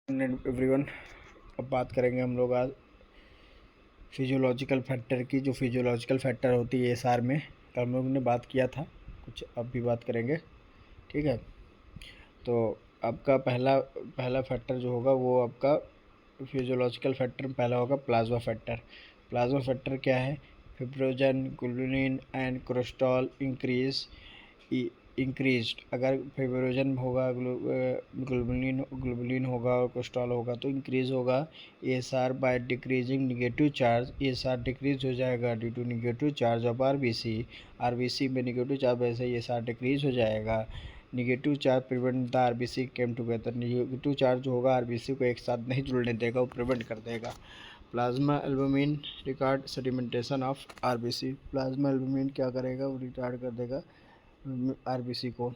Everyone, अब बात करेंगे हम लोग आज फिजियोलॉजिकल फैक्टर की। जो फिजियोलॉजिकल फैक्टर होती है एएसआर में, कल हम लोग ने बात किया था कुछ, अब भी बात करेंगे। ठीक है, तो आपका पहला फैक्टर जो होगा वो आपका फिजियोलॉजिकल फैक्टर में पहला होगा प्लाज्मा फैक्टर। प्लाज्मा फैक्टर क्या है? फिब्रोजन, ग्लोबुलिन एंड कोलेस्ट्रॉल इंक्रीज्ड। अगर फिब्रोजन होगा, ग्लोबुलिन होगा और कोलेस्ट्रॉल होगा तो इंक्रीज होगा। ESR by decreasing negative charge, ESR decrease हो जाएगा due to negative charge of RBC. RBC में निगेटिव चार्ज वैसे ही एएसआर डिक्रीज हो जाएगा। Negative charge prevent the RBC came together. Negative charge जो होगा आरबीसी को एक साथ नहीं जुड़ने देगा, वो प्रिवेंट कर देगा। Plasma albumin retard sedimentation of RBC. Plasma albumin क्या करेगा? वो रिटार्ड कर देगा आरबीसी को।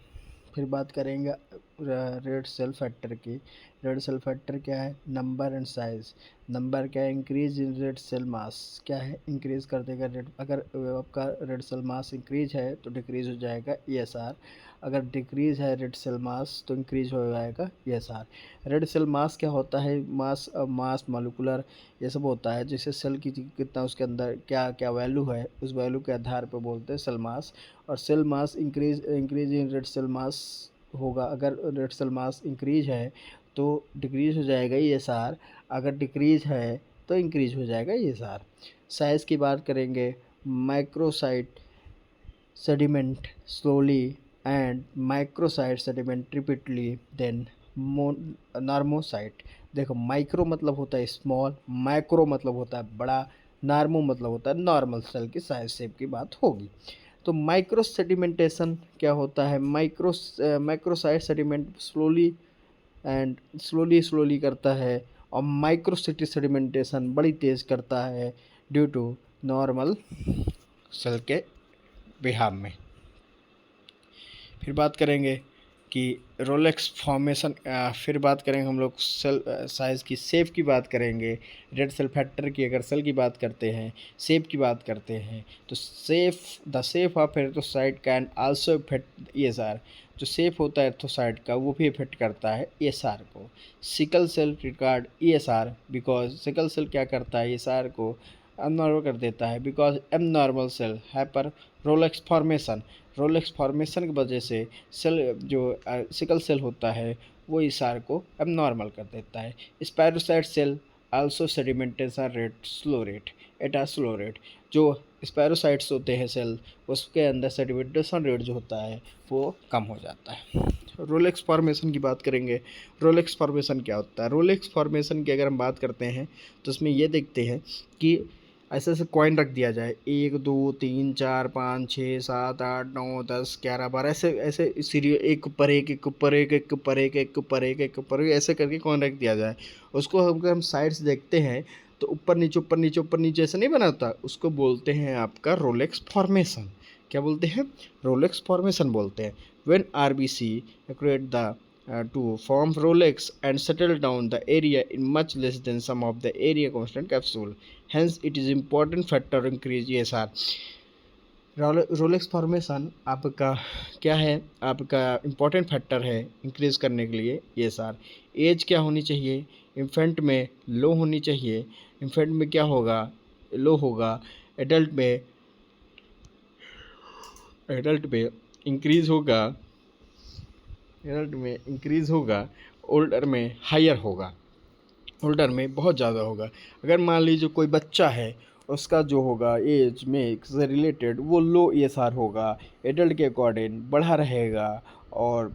फिर बात करेंगे रेड सेल फैक्टर की। रेड सेल फैक्टर क्या है? Number and size. नंबर क्या है? Increase in red cell mass. क्या है? इंक्रीज कर देगा रेड। अगर आपका रेड सेल मास इंक्रीज है तो डिक्रीज हो जाएगा ईएसआर। अगर डिक्रीज है रेड सेल मास तो इंक्रीज हो जाएगा ईएसआर। रेड सेल मास क्या होता है? मास मॉलिक्यूलर ये सब होता है, जैसे सेल की कितना उसके अंदर क्या क्या वैल्यू है, उस वैल्यू के आधार पर बोलते हैं सेल मास। और cell mass increase in red cell mass होगा। अगर रेड सेल मास इंक्रीज है तो डिक्रीज हो जाएगा ईएसआर। अगर डिक्रीज है तो इंक्रीज हो जाएगा ईएसआर। साइज़ की बात करेंगे। Microcyte sediment slowly and microcyte sediment repeatedly then normocyte. देखो, माइक्रो मतलब होता है स्मॉल, माइक्रो मतलब होता है बड़ा, नार्मो मतलब होता है नॉर्मल सेल की साइज शेप की बात होगी। तो माइक्रो सेडिमेंटेशन क्या होता है? माइक्रोसाइट सेडिमेंट स्लोली करता है, और माइक्रोसिटी सेडिमेंटेशन बड़ी तेज़ करता है ड्यू टू नॉर्मल सेल के बिहाव में। फिर बात करेंगे कि रोलेक्स फॉर्मेशन। फिर बात करेंगे हम लोग सेल साइज़ की, शेप की बात करेंगे। रेड सेल फैक्टर की अगर सेल की बात करते हैं, शेप की बात करते हैं, तो the shape of erythrocyte can also affect ESR. जो शेप होता है एर्थोसाइट का वो भी इफेक्ट करता है ईएसआर को। Sickle cell record ESR because sickle cell क्या करता है? ईएसआर को अननॉर्मल कर देता है because abnormal cell hyper rouleaux formation. Rouleaux formation की वजह से सेल जो सिकल सेल होता है वो ईएसआर को एबनॉर्मल कर देता है। Spherocyte cell also sedimentation rate slow rate at a slow rate. जो स्पायरोसाइट्स होते हैं सेल, उसके अंदर सेडिमेंटेशन रेट जो होता है वो कम हो जाता है। रोलेक्स फॉर्मेशन की बात करेंगे। रोलेक्स फॉर्मेशन क्या होता है? रोलेक्स फॉर्मेशन की अगर हम बात करते हैं तो उसमें ये देखते हैं कि ऐसे ऐसे कॉइन रख दिया जाए, 1 2 3 4 5 6 7 8 9 10 11 12, ऐसे ऐसे सीरियल, एक ऊपर एक, एक ऊपर एक, एक ऊपर एक, एक ऊपर एक, एक ऊपर एक, ऐसे करके कॉइन रख दिया जाए। उसको अगर हम साइड से देखते हैं तो ऊपर नीचे ऊपर नीचे ऊपर नीचे ऐसे नहीं बनाता, उसको बोलते हैं आपका रोलेक्स फॉर्मेशन। क्या बोलते हैं? रोलेक्स फॉर्मेशन बोलते हैं। When RBC create the to form Rolex and settle down the area in much less than sum of the area constant capsule. Hence, it is important factor increase ESR. Rolex formation आपका क्या है? आपका important factor है increase करने के लिए ESR। As क्या होनी चाहिए? इन्फेंट में लो होनी चाहिए। इन्फेंट में क्या होगा? लो होगा। एडल्ट में इंक्रीज होगा। एडल्ट में इंक्रीज होगा। ओल्डर में हायर होगा। ओल्डर में बहुत ज़्यादा होगा। अगर मान लीजिए कोई बच्चा है, उसका जो होगा एज में से रिलेटेड वो लो ईएसआर होगा, एडल्ट के अकॉर्डिंग बढ़ा रहेगा, और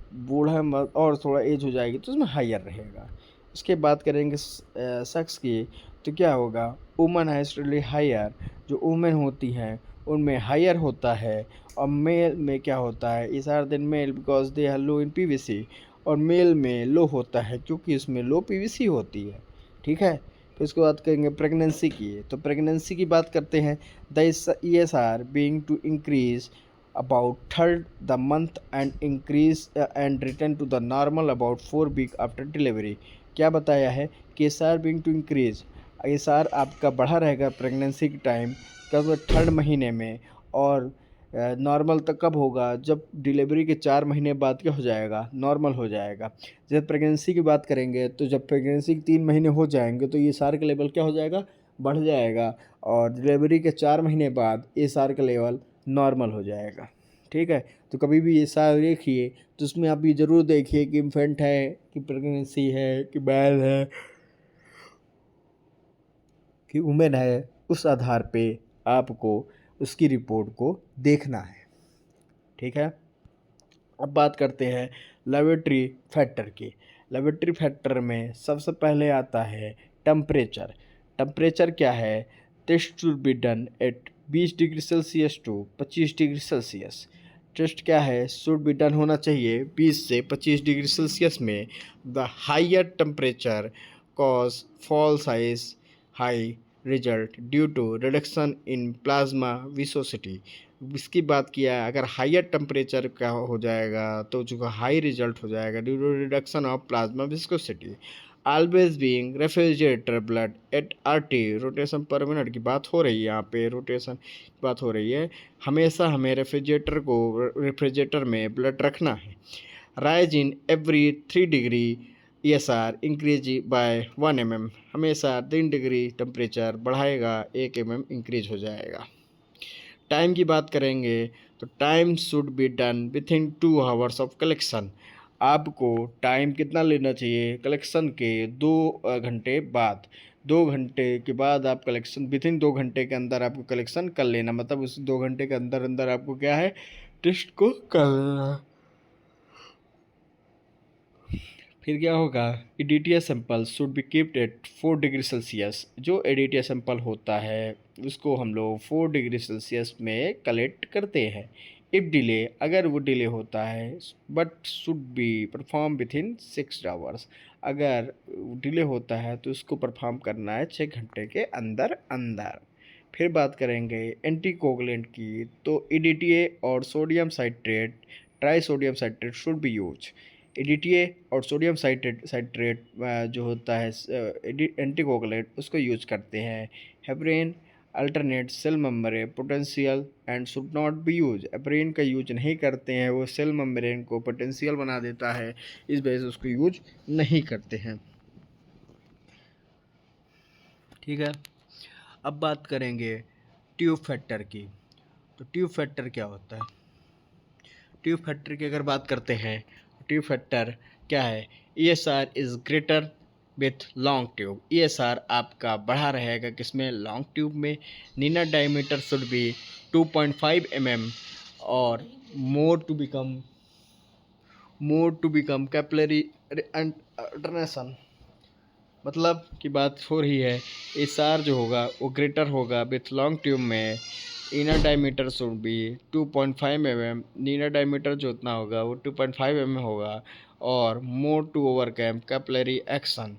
और थोड़ा एज हो जाएगी तो उसमें हायर रहेगा। उसके बात करेंगे सेक्स की, तो क्या होगा? Woman has higher. जो वुमेन होती हैं उनमें हायर होता है। और मेल में क्या होता है? ESR than male because they are low in PVC. और मेल में लो होता है क्योंकि इसमें लो पीवीसी होती है। ठीक है, फिर उसके बाद करेंगे प्रेगनेंसी की। तो प्रेगनेंसी की बात करते हैं। The ESR being to increase about third the month and increase and return to the normal about 4 week after delivery। क्या बताया है कि ESR being to increase, ESR आपका बढ़ा रहेगा प्रेगनेंसी के टाइम कब? थर्ड महीने में, और नॉर्मल तक कब होगा, जब डिलीवरी के 4 महीने बाद क्या हो जाएगा, नॉर्मल हो जाएगा। जब प्रेगनेंसी की बात करेंगे तो जब प्रेगनेंसी के 3 महीने हो जाएंगे तो ये सार का लेवल क्या हो जाएगा, बढ़ जाएगा, और डिलीवरी के 4 महीने बाद ये सार का लेवल नॉर्मल हो जाएगा। ठीक है, तो कभी भी ये सार देखिए तो उसमें आप ये ज़रूर देखिए कि इन्फेंट है, कि प्रेगनेंसी है, कि बैल है, कि वुमेन है। उस आधार पे आपको उसकी रिपोर्ट को देखना है। ठीक है, अब बात करते हैं लेबोरेटरी फैक्टर की। लेबोरेटरी फैक्टर में सबसे पहले आता है टेम्परेचर। टेम्परेचर क्या है, test should be done at 20 degree Celsius to 25 degree Celsius. Test क्या है, शुड बी डन होना चाहिए 20 से 25 डिग्री सेल्सियस में। The higher temperature cause fall size high result due to reduction in plasma viscosity. इसकी बात किया, अगर हायर टेम्परेचर का हो जाएगा तो जो हाई रिजल्ट हो जाएगा due to reduction of plasma viscosity. Always being refrigerator blood at 80 rotation per minute की बात हो रही है, यहाँ पे रोटेशन की बात हो रही है। हमेशा हमें रेफ्रिजरेटर में ब्लड रखना है। Rise in every 3 degree ESR increase by 1 mm। हमेशा 3 डिग्री टेम्परेचर बढ़ाएगा 1 mm इंक्रीज हो जाएगा। टाइम की बात करेंगे तो time should be done with in 2 hours of collection. आपको टाइम कितना लेना चाहिए, कलेक्शन के 2 घंटे बाद। 2 घंटे के बाद आप कलेक्शन, विथ इन 2 घंटे के अंदर आपको कलेक्शन कर लेना, मतलब उस 2 घंटे के अंदर अंदर आपको क्या है, टेस्ट को कर लेना। फिर क्या होगा, EDTA sample should be keeped at 4 degree Celsius. जो एडिटिया सैंपल होता है उसको हम लोग 4 डिग्री सेल्सियस में कलेक्ट करते हैं। इफ़ डिले, अगर वो डिले होता है, but should be perform with in 6 hours. अगर डिले होता है तो उसको परफॉर्म करना है 6 घंटे के अंदर अंदर। फिर बात करेंगे एंटीकोगुलेंट की, तो EDTA और sodium citrate, tri sodium citrate should be use. EDTA और सोडियम साइट्रेट जो होता है एंटीकोगुलेंट, उसको यूज करते हैं। Heparin alternate cell membrane potential and should not be use. Heparin का यूज नहीं करते हैं, वो सेल मेम्ब्रेन को पोटेंशियल बना देता है, इस वजह से उसको यूज नहीं करते हैं। ठीक है, अब बात करेंगे ट्यूब फैक्टर की। तो ट्यूब फैक्टर क्या होता है, ट्यूब फैक्टर की अगर बात करते हैं, ट्यूब फैक्टर क्या है, ESR is greater with long tube. ESR आपका बढ़ा रहेगा किसमें, लॉन्ग ट्यूब में। Inner diameter should be 2.5 mm और more to become capillary alternation. मतलब की बात हो रही है, ESR जो होगा वो ग्रेटर होगा विथ लॉन्ग ट्यूब में। Inner diameter should be 2.5 mm। Inner diameter जो उतना होगा वो 2.5 mm होगा। और more to overcome capillary action.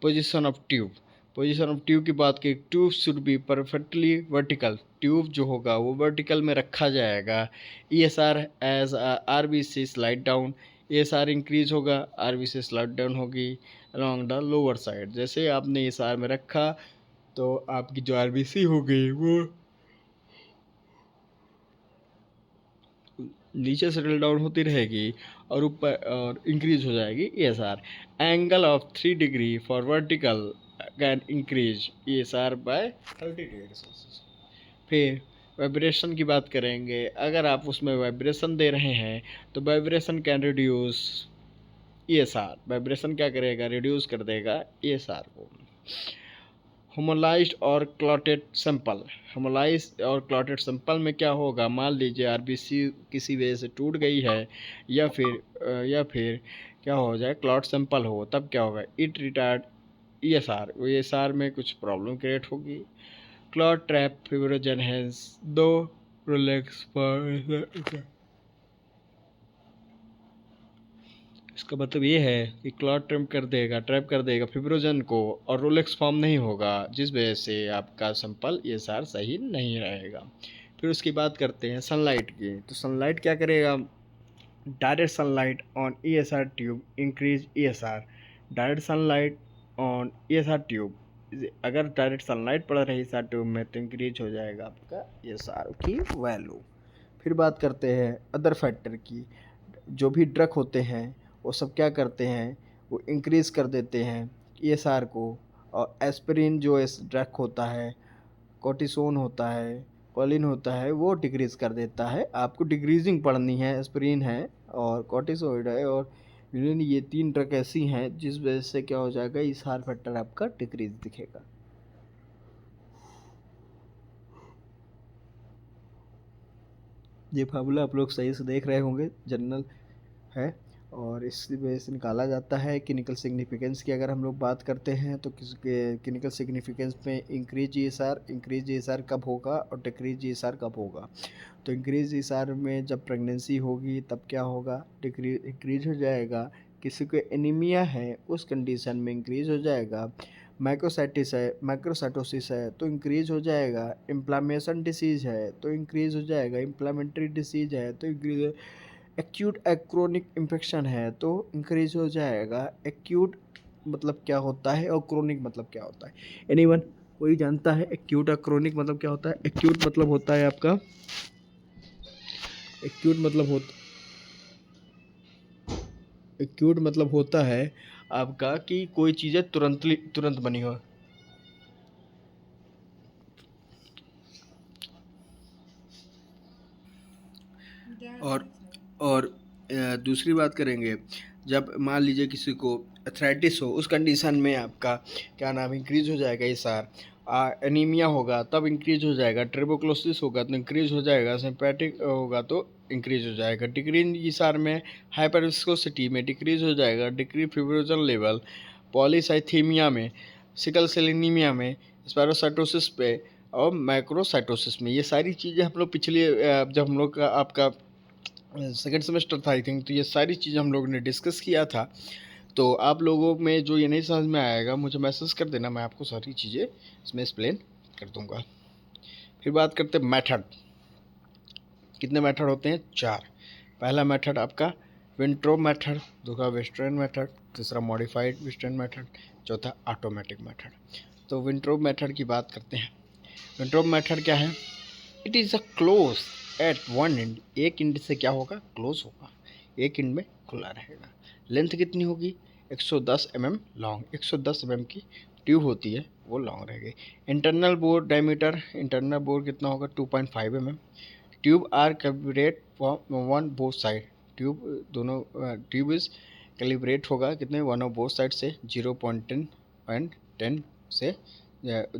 Position of tube, position of tube की बात की, tube should be perfectly vertical. Tube जो होगा वो वर्टिकल में रखा जाएगा। ESR as RBC slide down. ESR increase होगा, RBC स्लाइड डाउन होगी अलॉन्ग द लोअर साइड। जैसे आपने ESR में रखा तो आपकी जो RBC होगी वो नीचे सेटल डाउन होती रहेगी और ऊपर और इंक्रीज हो जाएगी ESR। Angle of 3 degree for vertical can increase ESR by 30 degree Celsius. फिर वाइब्रेशन की बात करेंगे, अगर आप उसमें वाइब्रेशन दे रहे हैं तो vibration can reduce ESR। Vibration क्या करेगा, रिड्यूस कर देगा ESR को। होमोलाइज्ड और क्लॉटेड सैंपल, होमोलाइज्ड और क्लॉटेड सैंपल में क्या होगा, मान लीजिए RBC किसी वजह से टूट गई है या फिर क्या हो जाए, क्लॉट सैंपल हो, तब क्या होगा, इट रिटार्ड ESR में कुछ प्रॉब्लम क्रिएट होगी। क्लॉट ट्रैप फिब्रोजन हैज दो रोलेक्स पर। इसका मतलब ये है कि क्लॉट ट्रैप कर देगा फिब्रोजन को और रोलेक्स फॉर्म नहीं होगा, जिस वजह से आपका सैंपल ESR सही नहीं रहेगा। फिर उसकी बात करते हैं सनलाइट की, तो सनलाइट क्या करेगा, direct sunlight on ESR tube increase ESR। Direct sunlight on ESR tube, अगर डायरेक्ट सनलाइट पड़ रही ESR ट्यूब में तो इंक्रीज हो जाएगा आपका ESR की वैल्यू। फिर बात करते हैं अदर फैक्टर की। जो भी ड्रग होते हैं वो सब क्या करते हैं, वो इंक्रीज़ कर देते हैं ईएसआर को। और एस्पिरिन जो इस ड्रग होता है, कोर्टिसोन होता है, कोलिन होता है, वो डिक्रीज़ कर देता है। आपको डिक्रीजिंग पढ़नी है। एस्पिरिन है और कोर्टिसोइड है और यूरिन, ये 3 ड्रग ऐसी हैं जिस वजह से क्या हो जाएगा, ईएसआर फैक्टर आपका डिक्रीज दिखेगा। ये फार्मूला आप लोग सही से देख रहे होंगे, जनरल है और इसी वजह से निकाला जाता है। क्लिनिकल सिग्निफिकेंस की अगर हम लोग बात करते हैं तो किसके क्लिनिकल सिग्निफिकेंस में इंक्रीज ईएसआर कब होगा और डिक्रीज ईएसआर कब होगा। तो इंक्रीज ईएसआर में जब प्रेगनेंसी होगी तब क्या होगा, इंक्रीज हो जाएगा। किसी को एनीमिया है उस कंडीशन में इंक्रीज हो जाएगा। माइक्रोसाइटोसिस है तो इंक्रीज हो जाएगा। इन्फ्लामेशन डिसीज़ है तो इंक्रीज हो जाएगा। इन्फ्लामेटरी डिसीज है तो इंक्रीज। एक्यूट क्रोनिक इन्फेक्शन है तो इंक्रीज हो जाएगा। एक्यूट मतलब क्या होता है और क्रोनिक मतलब क्या होता है, एनीवन कोई जानता है एक्यूट और क्रोनिक मतलब क्या होता है? एक्यूट मतलब होता है आपका, एक्यूट मतलब होता एक्यूट मतलब होता है आपका कि कोई चीज़ें तुरंत बनी हो। और दूसरी बात करेंगे, जब मान लीजिए किसी को एथराइटिस हो उस कंडीशन में आपका क्या नाम इंक्रीज हो जाएगा ईएसआर। एनीमिया होगा तब इंक्रीज हो जाएगा। ट्यूबरकुलोसिस होगा तो इंक्रीज हो जाएगा। सिम्पैटिक होगा तो इंक्रीज हो जाएगा। डिक्रीज ईएसआर में हाइपर विस्कोसिटी में डिक्रीज हो जाएगा। डिक्रीज फिब्रोजन लेवल, पॉलीसाइथीमिया में, सिकल सेल एनीमिया में, स्पायरोसाइटोसिस पे और माइक्रोसाइटोसिस में। ये सारी चीज़ें हम लोग पिछले जब हम लोग का आपका सेकेंड सेमेस्टर था आई थिंक, तो ये सारी चीज़ें हम लोगों ने डिस्कस किया था। तो आप लोगों में जो ये नहीं समझ में आएगा मुझे मैसेज कर देना, मैं आपको सारी चीज़ें इसमें एक्सप्लेन कर दूंगा। फिर बात करते हैं मेथड। कितने मेथड होते हैं? 4। पहला मेथड आपका विंट्रोब मेथड, दूसरा वेस्टर्न मेथड, तीसरा मॉडिफाइड वेस्टर्न मेथड, चौथा ऑटोमेटिक मेथड। तो विंट्रोब मेथड की बात करते हैं। विंट्रोब मेथड क्या है? It is a close eight one and. एक एंड से क्या होगा? क्लोज होगा, एक एंड में खुला रहेगा। लेंथ कितनी होगी? 110 mm लॉन्ग, 110 mm की ट्यूब होती है वो लॉन्ग रहेगी। Internal bore diameter, internal bore कितना होगा? 2.5 mm। Tube are calibrate one both side, tube दोनों ट्यूब इज कैलिब्रेट होगा कितने? वन ऑफ बोथ साइड से 0.10 एंड 10 से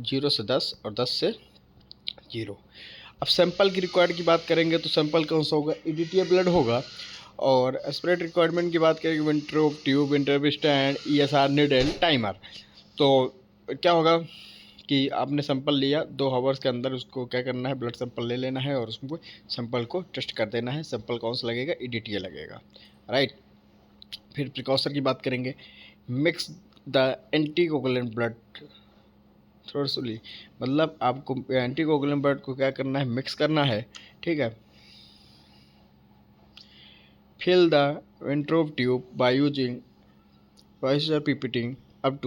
0 से 10 और 10 से 0। अब सैंपल की रिक्वायर्ड की बात करेंगे तो सैंपल कौन सा होगा? ईडीटीए ब्लड होगा। और एस्पिरेट रिक्वायरमेंट की बात करेंगे विंट्रोब ट्यूब, इंटरव स्टैंड, ईएसआर नीडल, टाइमर। तो क्या होगा कि आपने सैंपल लिया, 2 आवर्स के अंदर उसको क्या करना है? ब्लड सैंपल ले लेना है और उसको सैंपल को टेस्ट कर देना है। सैंपल कौन सा लगेगा? ईडीटीए लगेगा, राइट। फिर प्रिकॉशन की बात करेंगे। मिक्स द एंटीकोगुलेंट ब्लड थोर्सली, मतलब आपको एंटीकोगुलेंट ब्लड को क्या करना है? मिक्स करना है, ठीक है। Fill the Wintrobe tube by using वॉइसर पिपिटिंग अप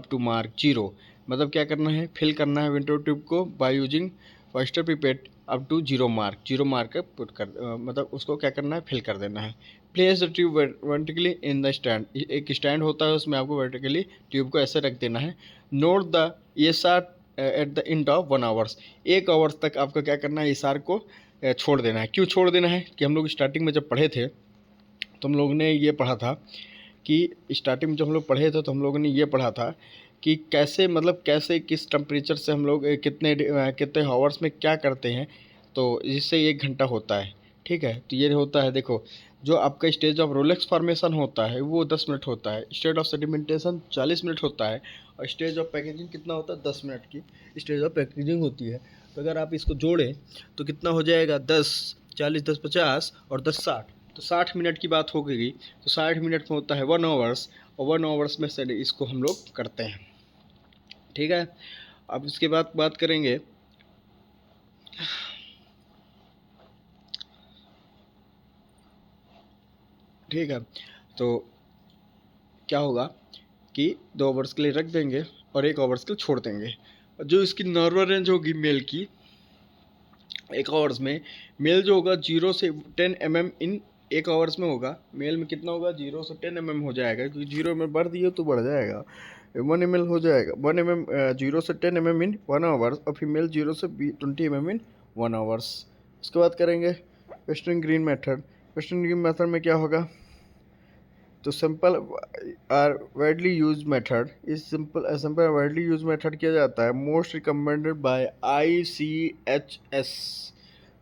टू मार्क 0। मतलब क्या करना है? फिल करना है वेंट्रोब ट्यूब को बाय यूजिंग वॉइसर pipette up to 0 mark, 0 mark put कर मतलब उसको क्या करना है? फिल कर देना है। Place the tube vertically in the stand, एक स्टैंड होता है उसमें आपको वर्टिकली ट्यूब को ऐसे रख देना है। Note the ESR at the end of 1 hours, 1 hours तक आपको क्या करना है? ईएसआर को छोड़ देना है। क्यों छोड़ देना है? कि हम लोग स्टार्टिंग में जब पढ़े थे तो हम लोग ने ये पढ़ा था कि स्टार्टिंग में जब हम लोग पढ़े थे तो हम लोगों ने ये पढ़ा था कि कैसे, मतलब कैसे किस टेम्परेचर से हम लोग कितने हावर्स में क्या करते हैं। तो जिससे 1 घंटा होता है, ठीक है। तो ये होता है, देखो, जो आपका स्टेज ऑफ रोलेक्स फॉर्मेशन होता है वो 10 मिनट होता है। स्टेज ऑफ सेडिमेंटेशन 40 मिनट होता है। और स्टेज ऑफ पैकेजिंग कितना होता है? 10 मिनट की स्टेज ऑफ पैकेजिंग होती है। तो अगर आप इसको जोड़ें तो कितना हो जाएगा? 10 40 10 50 और 10 60, तो 60 मिनट की बात हो गई। तो 60 मिनट में होता है 1 आवर्स, और 1 आवर्स में से इसको हम लोग करते हैं, ठीक है। अब इसके बाद बात करेंगे ठीक है। तो क्या होगा कि 2 आवर्स के लिए रख देंगे और 1 आवर्स के लिए छोड़ देंगे। और जो इसकी नॉर्मल रेंज होगी मेल की 1 आवर्स में मेल जो होगा 0 से 10 mm इन 1 आवर्स में होगा। मेल में कितना होगा 0 से 10 mm हो जाएगा, क्योंकि 0 में बढ़ दिए तो बढ़ जाएगा, 1 ml हो जाएगा। 1 mm 0 से 10 mm इन 1 आवर्स, और फीमेल 0 से 20 mm इन 1 आवर्स। उसके बाद करेंगे Westergren method. Westergren method में क्या होगा, तो simple are widely use method इस सिंपल वाइडली यूज मेथड किया जाता है। Most recommended by ICHS।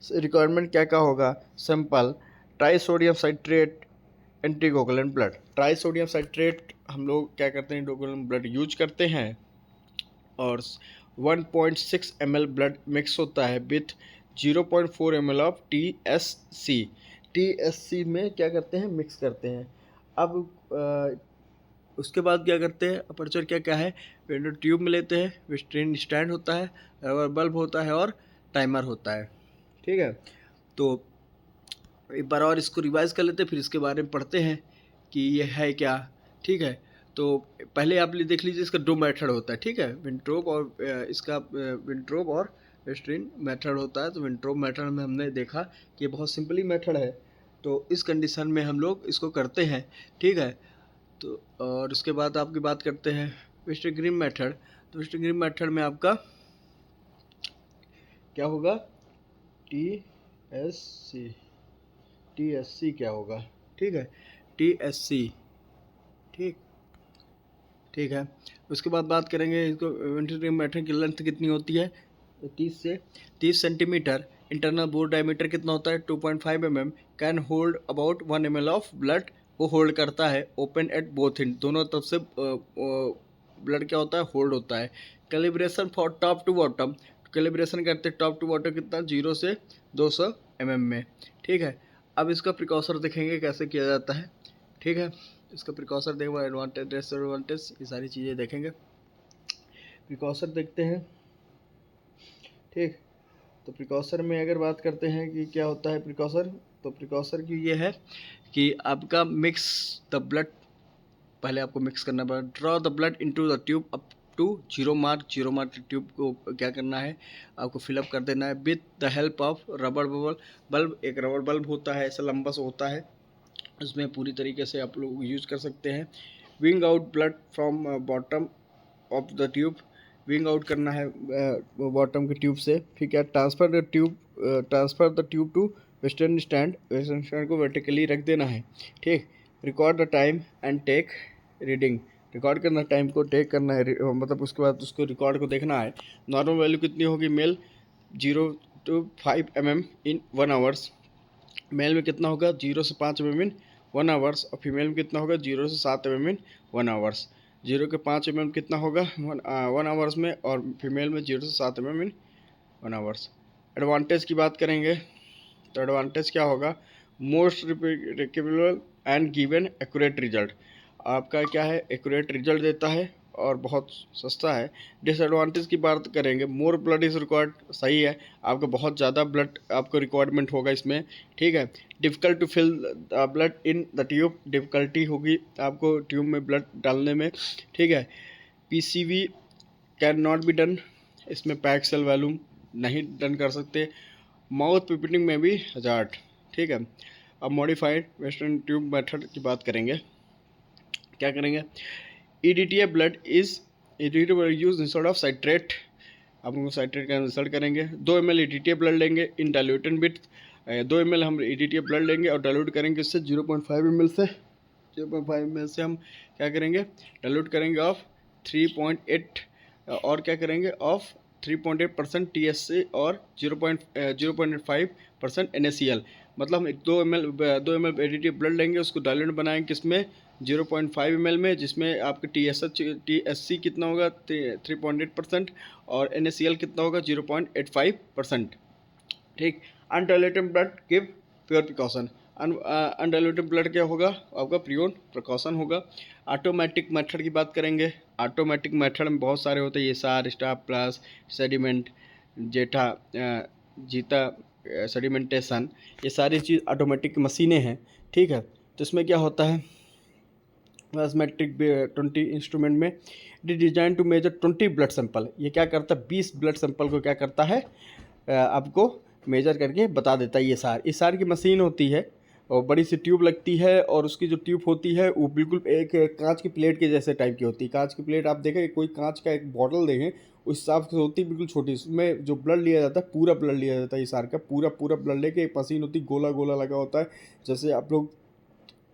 Requirement क्या क्या होगा, simple tri sodium citrate anticoagulant blood. Tri sodium citrate हम लोग क्या करते हैं, एंटीकोगुलेंट ब्लड यूज करते हैं, और 1.6 ml ब्लड मिक्स होता है with 0.4 ml of TSC। TSC में क्या करते हैं, मिक्स करते हैं। अब उसके बाद क्या करते हैं, अपर्चर क्या क्या है, विंडो ट्यूब में लेते हैं, विस्ट्रेन स्टैंड होता है, रबर बल्ब होता है, और टाइमर होता है। ठीक है, तो एक बार और इसको रिवाइज कर लेते हैं, फिर इसके बारे में पढ़ते हैं कि ये है क्या। ठीक है, तो पहले आप देख लीजिए, इसका 2 मेथड होता है। ठीक है, विंट्रोप और इसका विंट्रोप और वेस्ट्रीन मेथड होता है। तो विंट्रोप मेथड में हमने देखा कि बहुत सिंपली मेथड है, तो इस कंडीशन में हम लोग इसको करते हैं। ठीक है, तो और उसके बाद आपकी बात करते हैं वेस्टर्न ग्रीन मेथड। तो वेस्टर्न ग्रीन मेथड में आपका क्या होगा, TSC क्या होगा, ठीक है, TSC। ठीक है, उसके बाद बात करेंगे इसको वेस्टर्न ग्रीन मेथड की लेंथ कितनी होती है, 30 सेंटीमीटर। इंटरनल बोर डायमीटर कितना होता है, 2.5 mm। Can hold about 1 ml of blood, वो होल्ड करता है। ओपन एट बोथ एंड, दोनों तरफ से ब्लड क्या होता है, होल्ड होता है। Calibration for top to bottom, calibration करते हैं टॉप टू बॉटम कितना, 0 से 200 mm में। ठीक है, अब इसका प्रिकॉशन देखेंगे कैसे किया जाता है। ठीक है, इसका प्रिकॉशन देखो, एडवांटेज डिसएडवांटेज ये सारी चीज़ें देखेंगे। प्रिकॉशन देखते हैं। ठीक, तो प्रिकॉशन में अगर बात करते हैं कि क्या होता है प्रिकॉशन, तो प्रिकॉशन की ये है कि आपका मिक्स द ब्लड, पहले आपको मिक्स करना पड़ेगा। Draw the blood into the tube up to 0 mark. 0 mark tube को क्या करना है, आपको फिलअप कर देना है with the help of rubber bulb. एक रबर बल्ब होता है, ऐसा लंबा सा होता है, उसमें पूरी तरीके से आप लोग यूज कर सकते हैं। विंग out blood from bottom of the tube, विंग आउट करना है बॉटम के ट्यूब से। ठीक है, transfer the tube to Westergren, Westergren को वर्टिकली रख देना है। ठीक, record the time and take reading, record करना, टाइम को टेक करना है, मतलब उसके बाद उसको रिकॉर्ड को देखना है। नॉर्मल वैल्यू कितनी होगी, male 0 to 5 mm in 1 hours. Male में कितना होगा, 0 से 5 mm इन 1 आवर्स, और फीमेल में कितना होगा, 0 से 7 mm इन 1 आवर्स। 0 के 5 mm कितना होगा 1 आवर्स में, और फीमेल में 0 से 7 mm इन 1 आवर्स। एडवांटेज की बात करेंगे, तो एडवांटेज क्या होगा, most repeatable and given accurate result, आपका क्या है, एक्यूरेट रिजल्ट देता है और बहुत सस्ता है। डिसएडवांटेज की बात करेंगे, मोर ब्लड इज रिक्वायर्ड, सही है, आपका बहुत ज़्यादा ब्लड आपको रिक्वायरमेंट होगा इसमें। ठीक है, difficult to fill blood in the tube, difficulty होगी आपको ट्यूब में ब्लड डालने में। ठीक है, PCV can not be done, इसमें पैक सेल वॉल्यूम नहीं डन कर सकते। माउथ पिपिटिंग में भी हजार्ड। ठीक है, अब मॉडिफाइड वेस्टर्न ट्यूब मेथड की बात करेंगे, क्या करेंगे, EDTA blood is EDTA blood use instead of citrate, आप उनको साइट्रेट का इंसल्ट करेंगे। 2 ml EDTA ब्लड लेंगे इन डाइल्यूटेड विथ, 2 ml हम EDTA ब्लड लेंगे और डाइल्यूट करेंगे इससे 0.5 ml से, 0.5 ml से हम क्या करेंगे, डाइल्यूट करेंगे ऑफ 3.8, और क्या करेंगे ऑफ 3.8% TSC और 0.85% NaCl। मतलब हम 2 ml EDTA ब्लड लेंगे, उसको डाइल्यूट बनाएंगे किसमें, 0.5 ml में, जिसमें आपका TSC कितना होगा 3.8% और NaCl कितना होगा 0.85%। ठीक, undiluted blood give pure precaution, undiluted blood क्या होगा, आपका प्योर प्रिकॉशन होगा। ऑटोमेटिक मेथड की बात करेंगे, ऑटोमेटिक मेथड में बहुत सारे होते हैं, ये सार, स्टाफ प्लस, सेडिमेंट, जीता सेडिमेंटेशन, ये सारी चीज़ ऑटोमेटिक मशीनें हैं। ठीक है, तो इसमें क्या होता है, प्लाज्मेट्रिक 20 इंस्ट्रूमेंट में it is design to measure 20 blood sample, ये क्या करता है, 20 ब्लड सैंपल को क्या करता है, आपको मेजर करके बता देता है। ये सार की मशीन होती है और बड़ी सी ट्यूब लगती है, और उसकी जो ट्यूब होती है वो बिल्कुल एक कांच की प्लेट के जैसे टाइप की होती है। कांच की प्लेट आप देखें, कोई कांच का एक बॉटल देखें उस हिसाब से होती है, बिल्कुल छोटी। उसमें जो ब्लड लिया जाता है, पूरा ब्लड लिया जाता है। सार का पूरा पूरा ब्लड लेके एक मशीन होती है, गोला गोला लगा होता है। जैसे आप लोग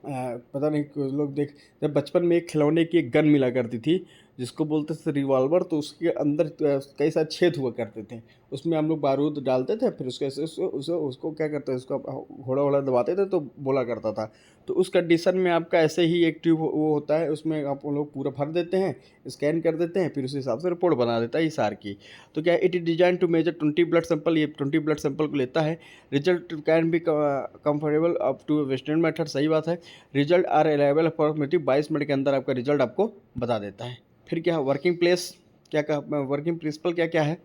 पता नहीं कुछ लोग देख, जब बचपन में एक खिलौने की एक गन मिला करती थी जिसको बोलते थे रिवॉल्वर, तो उसके अंदर कई सारे छेद हुआ करते थे। उसमें हम लोग बारूद डालते थे, फिर उसको क्या करते थे, उसको घोड़ा वोड़ा दबाते थे तो बोला करता था। तो उस कंडीशन में आपका ऐसे ही एक ट्यूब वो होता है, उसमें आप लोग पूरा भर देते हैं, स्कैन कर देते हैं, फिर उस हिसाब से रिपोर्ट बना देता है ये सार की। तो क्या it is design to measure 20 blood sample, ये 20 ब्लड सैंपल को लेता है। Result can be comfortable up to Westergren, सही बात है। Result are available approximately 22 minute के अंदर आपका रिजल्ट आपको बता देता है। फिर क्या वर्किंग प्लेस, क्या वर्किंग प्रिंसिपल क्या क्या है।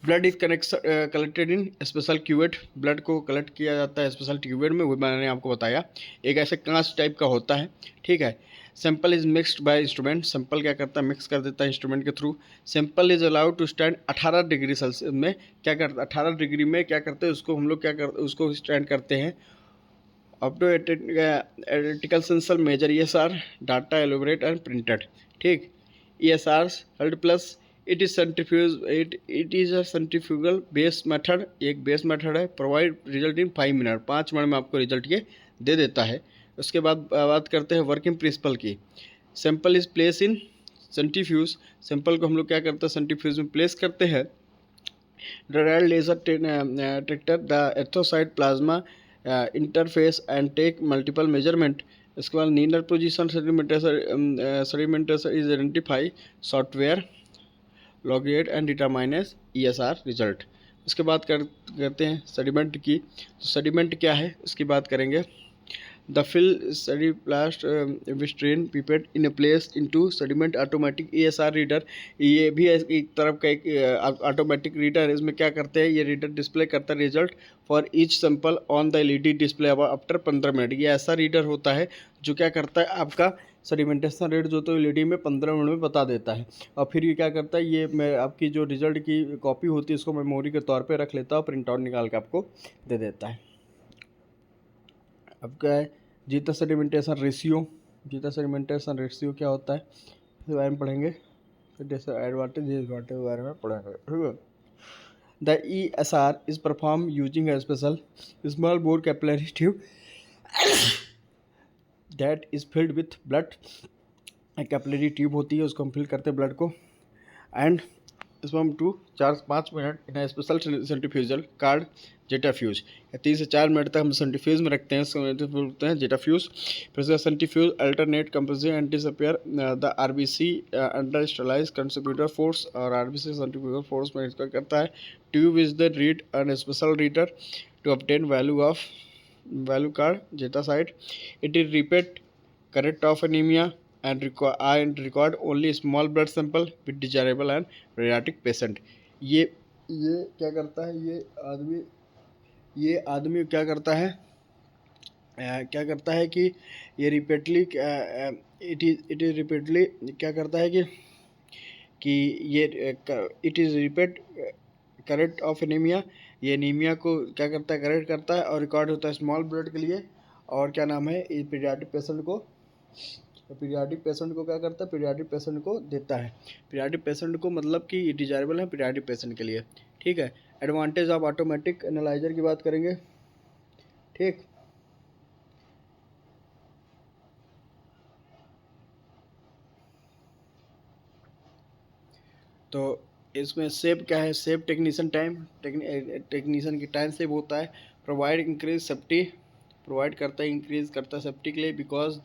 Blood is collected in special cuvette, blood को कलेक्ट किया जाता है स्पेशल क्यूवेट में, वो मैंने आपको बताया, एक ऐसे कांच टाइप का होता है, ठीक है। Sample is mixed by instrument, sample क्या करता है, मिक्स कर देता है इंस्ट्रूमेंट के through. Sample is allowed to stand 18 degree Celsius में, क्या करता है 18 डिग्री में क्या करते हैं उसको हम लोग क्या करते उसको स्टैंड करते हैं। Up to optical sensor measure ESR, data elaborate and printed, ठीक। ESR हल्ड plus it is centrifuge, it is a centrifugal base method, एक बेस मेथड है। Provide result in 5 minute, 5 minute में आपको रिजल्ट ये दे देता है। उसके बाद बात करते हैं वर्किंग प्रिंसिपल की। Sample is place in centrifuge, sample को हम लोग क्या करते हैं सेंट्रीफ्यूज में प्लेस करते हैं। The rad laser detector the erythrocyte plasma interface and take multiple measurement. इसके बाद needle position sedimentation is identify software लॉगरेट एंड डिटरमाइनेस ESR रिजल्ट। उसके बाद करते हैं सेडिमेंट की। तो सेडिमेंट क्या है इसकी बात करेंगे। The fill sediplast Westergren pipette in place into sediment automatic ESR reader, ये भी एक तरफ का एक ऑटोमेटिक रीडर है। इसमें क्या करते हैं, ये रीडर डिस्प्ले करता है result for each sample on the LED display after 15 minute. ये ऐसा रीडर होता है जो क्या करता है आपका सेडिमेंटेशन रेट जो तो LED में 15 मिनट में बता देता है। और फिर ये क्या करता है, ये मैं आपकी जो रिजल्ट की कॉपी होती है इसको मेमोरी के तौर पर रख लेता है, प्रिंट आउट निकाल के आपको दे देता है। अब क्या है zeta sedimentation ratio, zeta sedimentation ratio क्या होता है इसके बारे में पढ़ेंगे, फिर जैसे एडवांटेज डिसएडवांटेज के बारे में पढ़ेंगे, ठीक है। The ESR is perform using A special small bore capillary tube that is filled with blood, capillary tube होती है उसको हम फिल करते हैं ब्लड को, एंड इसमें हम 4-5 मिनट in special centrifugal card Zetafuge, 3 से 4 मिनट तक हम सेंट्रीफ्यूज में रखते हैं, बोलते हैं जेटाफ्यूज। फिर उसका centrifuge alternate composing and disappear the RBC under स्टेलाइज कंट्रीब्यूटर फोर्स, और RBC सेंट्रीफ्यूगल फोर्स में इसका करता है। Tube is the read and special reader to obtain value card zeta side. It is repeat correct of anaemia and record only small blood sample with desirable and pediatric patient। ये क्या करता है, ये आदमी क्या करता है, कि ये रिपीटली इट इज रिपीटली क्या करता है कि ये it is repeat correct of anaemia, ये एनीमिया को क्या करता है करेक्ट करता है, और रिकॉर्ड होता है स्मॉल ब्लड के लिए। और क्या नाम है, पीडियाट्रिक पेशेंट को, पीडियाट्रिक पेशेंट को क्या करता है, पीडियाट्रिक पेशेंट को देता है। पीडियाट्रिक पेशेंट को मतलब कि डिजायरेबल है पीडियाट्रिक पेशेंट के लिए, ठीक है। एडवांटेज ऑफ ऑटोमेटिक एनालाइजर की बात करेंगे, ठीक। तो इसमें सेव क्या है, सेव टेक्नीशियन टाइम, टेक्नीशियन की टाइम सेव होता है। प्रोवाइड इंक्रीज सेफ्टी, प्रोवाइड करता है इंक्रीज करता है सेफ्टी के लिए, because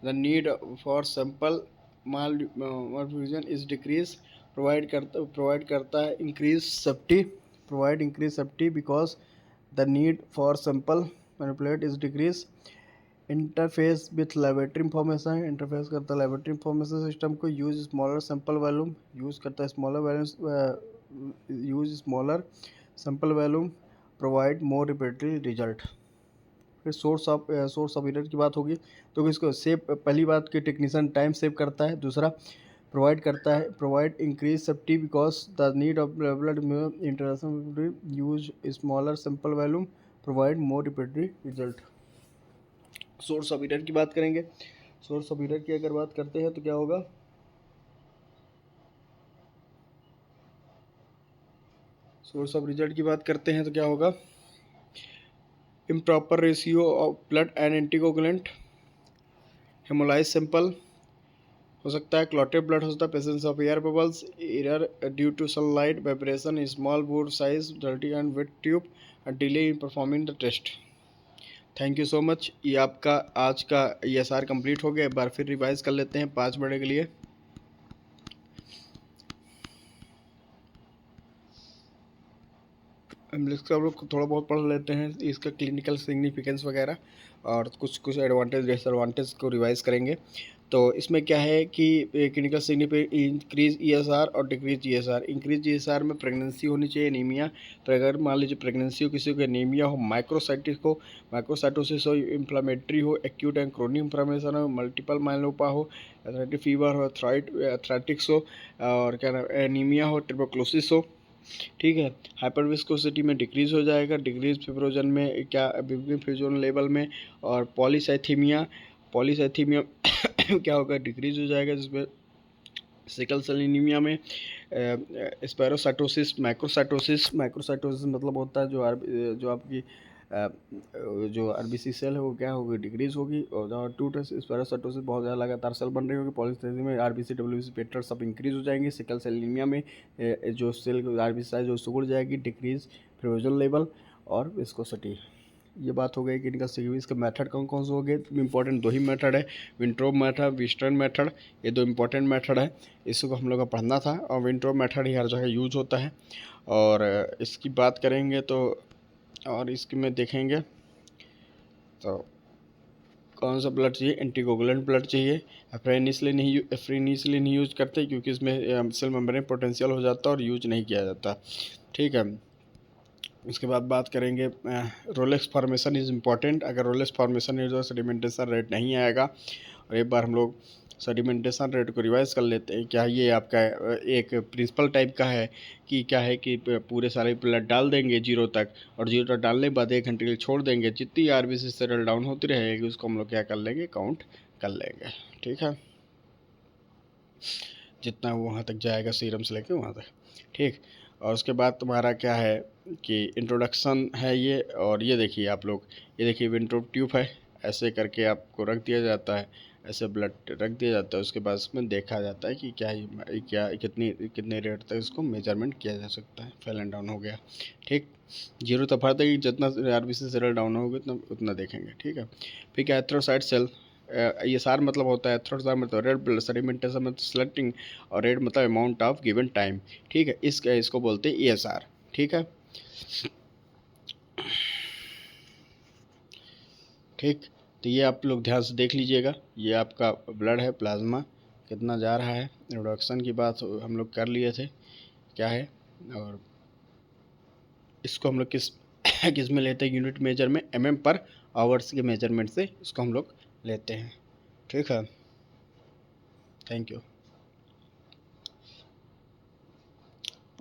the need for sample मालफ्यूजन इज डिक्रीज। प्रोवाइड करता है increase safety, provide increase safety because the need for sample manipulate is decrease. Interface with laboratory information, interface करता है लेबोरेटरी इंफॉर्मेशन सिस्टम को। Use smaller sample volume, use करता है smaller volume, use smaller sample volume, provide more repeated result. फिर source of error की बात होगी, तो इसको सेव, पहली बात कि टेक्नीशियन टाइम सेव करता है। दूसरा प्रोवाइड करता है, provide increase safety because the need of blood interaction use smaller simple volume provide more repeated result. Source of error की बात करेंगे। सोर्स ऑफ एरर की अगर बात करते हैं तो क्या होगा, सोर्स ऑफ रिजल्ट की बात करते हैं तो क्या होगा, improper ratio of blood and anticoagulant, haemolyse simple हो सकता है, क्लॉटेड ब्लड हो सकता है, presence of air bubbles, error due to sunlight, vibration, small bore size, dirty and wet tube, delay in performing the test. Thank you so much. ये आपका आज का ESR कंप्लीट हो गया। एक बार फिर रिवाइज कर लेते हैं 5 मिनट के लिए। हम लोग थोड़ा बहुत पढ़ लेते हैं इसका क्लिनिकल सिग्निफिकेंस वगैरह और कुछ कुछ एडवांटेज डिसएडवांटेज को रिवाइज करेंगे। तो इसमें क्या है कि क्लिनिकल सिग्निफिकेंस इंक्रीज ESR और डिक्रीज ESR। इंक्रीज ESR में प्रेगनेंसी होनी चाहिए, एनीमिया, तो अगर मान लीजिए प्रेगनेंसी हो, किसी को एनीमिया हो, माइक्रोसाइटोसिस हो, इन्फ्लामेटरी हो, एक्यूट एंड क्रोनिक इन्फ्लामेशन हो, मल्टीपल माइलोपा हो, एथलेटिक फीवर हो, एथलेटिक्स हो, और क्या नाम एनीमिया हो, ट्यूबरकुलोसिस हो, ठीक है। हाइपर विस्कोसिटी में डिक्रीज हो जाएगा, डिक्रीज फिब्रोजन में क्या फिब्रोजन लेवल में, और पॉलीसाइथीमिया क्या होगा, डिक्रीज हो जाएगा, जिसमें सिकल सेल एनीमिया में स्पेरोसाइटोसिस, माइक्रोसाइटोसिस मतलब होता है जो आपकी जो RBC सेल है वो क्या होगी, डिक्रीज होगी, और जहाँ स्पेरोसाइटोसिस बहुत ज़्यादा लगातार सेल बन रही होगी, पॉलीसाइथीमिया में RBC WBC पेटर सब इंक्रीज हो जाएंगे, सिकल सेल एनीमिया में जो सेल RBC साइज जो सिकुड़ जाएगी, डिक्रीज फिब्रोजन लेवल और विस्कोसिटी। ये बात हो गई कि इनका सिग्निफिकेंस का मेथड कौन कौन से हो गए। इंपॉर्टेंट 2 ही मेथड है, विंट्रोब मेथड, विस्टर्न मेथड, ये 2 इंपॉर्टेंट मेथड है, इसको हम लोग को पढ़ना था, और विंट्रोब मेथड ही हर जगह यूज होता है। और इसकी बात करेंगे तो और इसकी में देखेंगे तो कौन सा ब्लड चाहिए, एंटीकोगुलेंट ब्लड चाहिए। एफ्रीन इसलिए नहीं यूज करते क्योंकि इसमें सेल मेम्ब्रेन पोटेंशियल हो जाता है और यूज नहीं किया जाता, ठीक है। उसके बाद बात करेंगे रोलेक्स फॉर्मेशन इज़ इम्पॉर्टेंट। अगर रोलेक्स फॉर्मेशन है तो सेडिमेंटेशन रेट नहीं आएगा। और एक बार हम लोग सेडिमेंटेशन रेट को रिवाइज कर लेते हैं। क्या ये आपका एक प्रिंसिपल टाइप का है कि क्या है कि पूरे सारे ब्लड डाल देंगे 0 तक, और 0 तक डालने के बाद 1 घंटे के लिए छोड़ देंगे, जितनी RBC सेल डाउन होती रहेगी उसको हम लोग क्या कर लेंगे, काउंट कर लेंगे, ठीक है, जितना वहाँ तक जाएगा सीरम से लेके वहाँ तक, ठीक। और उसके बाद तुम्हारा क्या है कि इंट्रोडक्शन है ये, और ये देखिए आप लोग, ये देखिए विंट्रोब ट्यूब है, ऐसे करके आपको रख दिया जाता है, ऐसे ब्लड रख दिया जाता है। उसके बाद इसमें देखा जाता है कि क्या कितने रेट तक इसको मेजरमेंट किया जा सकता है। फेल एंड डाउन हो गया, ठीक। 0 तक भर देगी, जितना RBC सेल डाउन होगा उतना देखेंगे, ठीक है। फिर क्या एथ्रोसाइट सेल, ESR मतलब होता है, एथ्रोसाइट मतलब रेड ब्लड सेडिमेंटेशन मतलब सेलेक्टिंग, और रेड मतलब अमाउंट ऑफ गिवन टाइम, ठीक है। इसको बोलते हैं ESR, ठीक है, ठीक। तो ये आप लोग ध्यान से देख लीजिएगा, ये आपका ब्लड है, प्लाज्मा कितना जा रहा है। रिडक्शन की बात हम लोग कर लिए थे क्या है, और इसको हम लोग किस में लेते हैं, यूनिट मेजर में mm पर आवर्स के मेजरमेंट से इसको हम लोग लेते हैं, ठीक है। Thank you.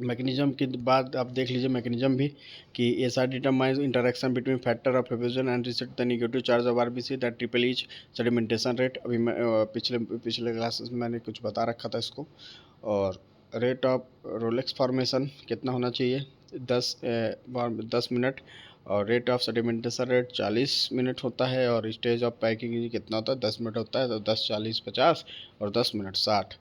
मैकेनिज्म की बात आप देख लीजिए, मैकेनिज्म भी कि ESR determines interaction between factor of fibrinogen and reset the negative charge of RBC that triple is sedimentation rate. अभी मैं पिछले क्लासेस में मैंने कुछ बता रखा था इसको। और रेट ऑफ रोलेक्स फॉर्मेशन कितना होना चाहिए, 10 मिनट, और rate of sedimentation rate 40 minute होता है, और स्टेज ऑफ पैकिंग कितना होता है, 10 मिनट होता है, तो 10 40 50 और 10 मिनट 60।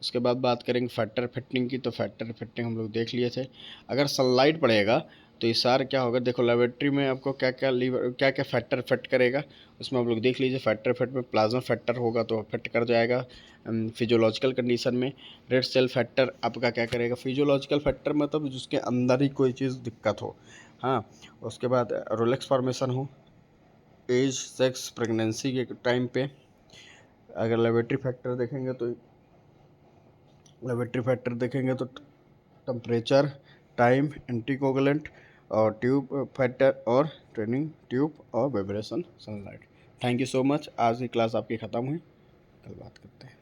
उसके बाद बात करेंगे फैक्टर फिटिंग की, तो फैक्टर फिटिंग हम लोग देख लिए थे। अगर सनलाइट पड़ेगा तो ESR क्या होगा, देखो लेबोरेटरी में आपको क्या क्या फैक्टर फिट करेगा, उसमें आप लोग देख लीजिए। फैक्टर फिट में प्लाज्मा फैक्टर होगा तो फिट कर जाएगा फिजियोलॉजिकल कंडीशन में। रेड सेल फैक्टर आपका क्या करेगा, फिजियोलॉजिकल फैक्टर मतलब जिसके अंदर ही कोई चीज़ दिक्कत हो, हाँ। उसके बाद रोलेक्स फॉर्मेशन हो, एज, सेक्स, प्रेगनेंसी के टाइम पे। अगर लेबोरेटरी फैक्टर देखेंगे तो टेम्परेचर, टाइम, एंटीकोगुलेंट, और ट्यूब फैक्टर, और ट्रेनिंग ट्यूब, और vibration, sunlight. Thank you so much. आज की क्लास आपकी ख़त्म हुई, कल बात करते हैं।